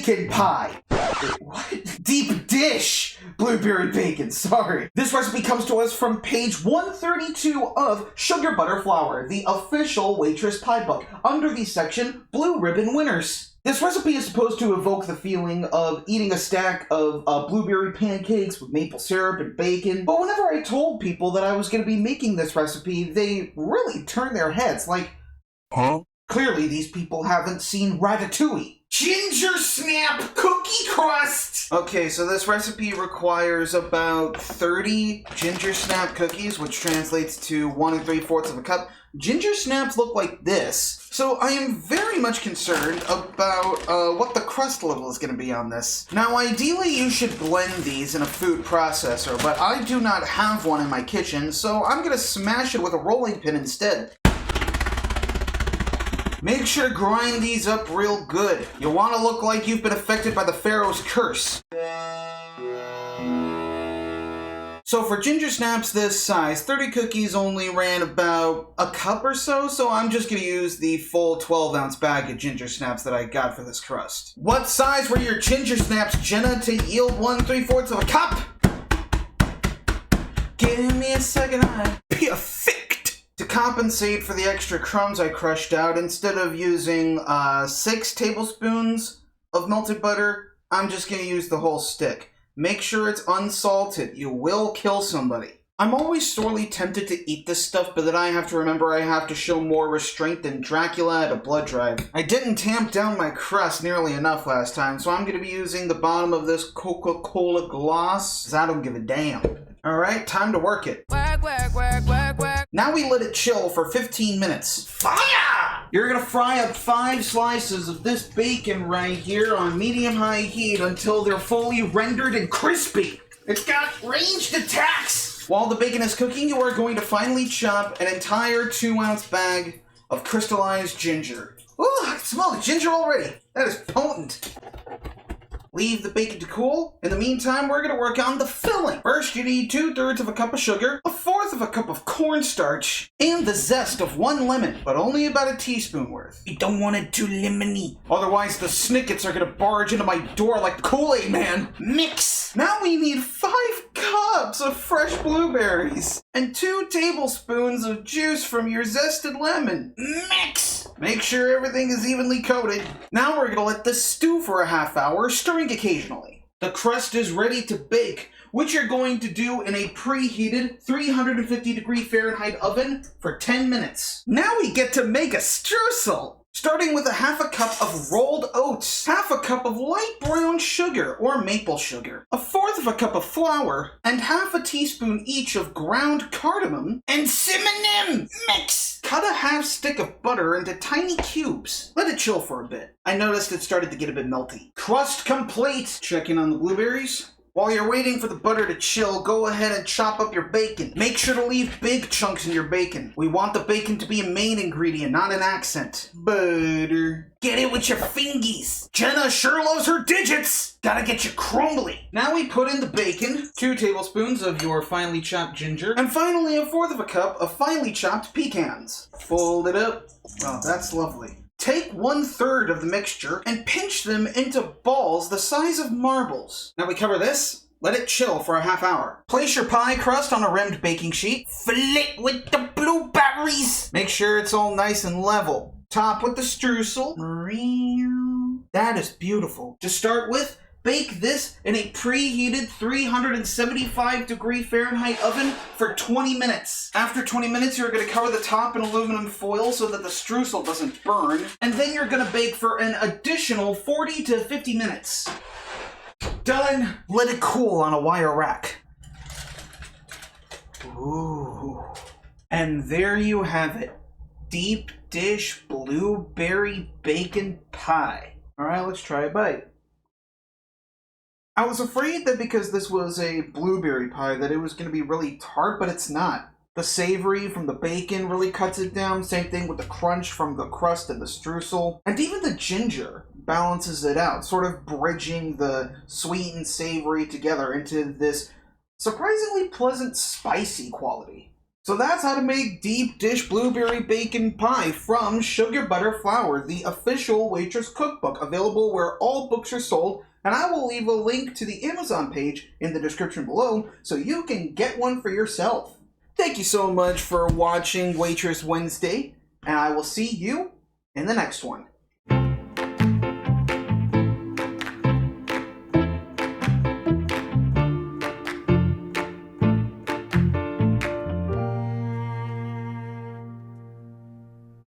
bacon pie. Wait, what? Deep dish blueberry bacon, sorry. This recipe comes to us from page 132 of Sugar Butter Flour, the official Waitress Pie book, under the section Blue Ribbon Winners. This recipe is supposed to evoke the feeling of eating a stack of blueberry pancakes with maple syrup and bacon, but whenever I told people that I was going to be making this recipe, they really turned their heads like, huh? Clearly these people haven't seen Ratatouille. Ginger snap cookie crust! Okay, so this recipe requires about 30 ginger snap cookies, which translates to 1 3/4 of a cup. Ginger snaps look like this, so I am very much concerned about what the crust level is going to be on this. Now, ideally you should blend these in a food processor, but I do not have one in my kitchen, so I'm going to smash it with a rolling pin instead. Make sure to grind these up real good. You want to look like you've been affected by the Pharaoh's curse. So for ginger snaps this size, 30 cookies only ran about a cup or so I'm just going to use the full 12-ounce bag of ginger snaps that I got for this crust. What size were your ginger snaps, Jenna, to yield 1 3/4 of a cup? Give me a second, perfect! To compensate for the extra crumbs I crushed out, instead of using 6 tablespoons of melted butter, I'm just going to use the whole stick. Make sure it's unsalted. You will kill somebody. I'm always sorely tempted to eat this stuff, but then I have to remember I have to show more restraint than Dracula at a blood drive. I didn't tamp down my crust nearly enough last time, so I'm going to be using the bottom of this Coca-Cola glass, because I don't give a damn. Alright, time to work it. Work, work, work, work, work. Now we let it chill for 15 minutes. Fire! You're gonna fry up 5 slices of this bacon right here on medium-high heat until they're fully rendered and crispy. It's got ranged attacks! While the bacon is cooking, you are going to finely chop an entire 2-ounce bag of crystallized ginger. Ooh, I can smell the ginger already. That is potent. Leave the bacon to cool. In the meantime, we're going to work on the filling. First, you need 2/3 of a cup of sugar, 1/4 of a cup of cornstarch, and the zest of 1 lemon, but only about a teaspoon worth. You don't want it too lemony. Otherwise, the snickets are going to barge into my door like the Kool-Aid Man. Mix! Now we need 5 cups of fresh blueberries and 2 tablespoons of juice from your zested lemon. Mix! Make sure everything is evenly coated. Now we're going to let this stew for a half hour, stirring occasionally. The crust is ready to bake, which you're going to do in a preheated 350°F oven for 10 minutes. Now we get to make a streusel. Starting with a 1/2 cup of rolled oats, 1/2 cup of light brown sugar or maple sugar, 1/4 of a cup of flour, and 1/2 teaspoon each of ground cardamom and cinnamon. Mix! Cut a 1/2 stick of butter into tiny cubes. Let it chill for a bit. I noticed it started to get a bit melty. Crust complete! Check in on the blueberries. While you're waiting for the butter to chill, go ahead and chop up your bacon. Make sure to leave big chunks in your bacon. We want the bacon to be a main ingredient, not an accent. Butter. Get it with your fingies. Jenna sure loves her digits. Gotta get you crumbly. Now we put in the bacon, 2 tablespoons of your finely chopped ginger, and finally 1/4 of a cup of finely chopped pecans. Fold it up. Oh, that's lovely. Take 1/3 of the mixture and pinch them into balls the size of marbles. Now we cover this, let it chill for a half hour. Place your pie crust on a rimmed baking sheet. Fill it with the blueberries. Make sure it's all nice and level. Top with the streusel. That is beautiful. To start with, bake this in a preheated 375°F oven for 20 minutes. After 20 minutes, you're going to cover the top in aluminum foil so that the streusel doesn't burn. And then you're going to bake for an additional 40 to 50 minutes. Done. Let it cool on a wire rack. Ooh. And there you have it. Deep dish blueberry bacon pie. All right, let's try a bite. I was afraid that because this was a blueberry pie that it was going to be really tart, but it's not. The savory from the bacon really cuts it down. Same thing with the crunch from the crust and the streusel. And even the ginger balances it out, sort of bridging the sweet and savory together into this surprisingly pleasant spicy quality. So that's how to make deep dish blueberry bacon pie from Sugar Butter Flour, the official Waitress cookbook, available where all books are sold. And I will leave a link to the Amazon page in the description below so you can get one for yourself. Thank you so much for watching Waitress Wednesday, and I will see you in the next one.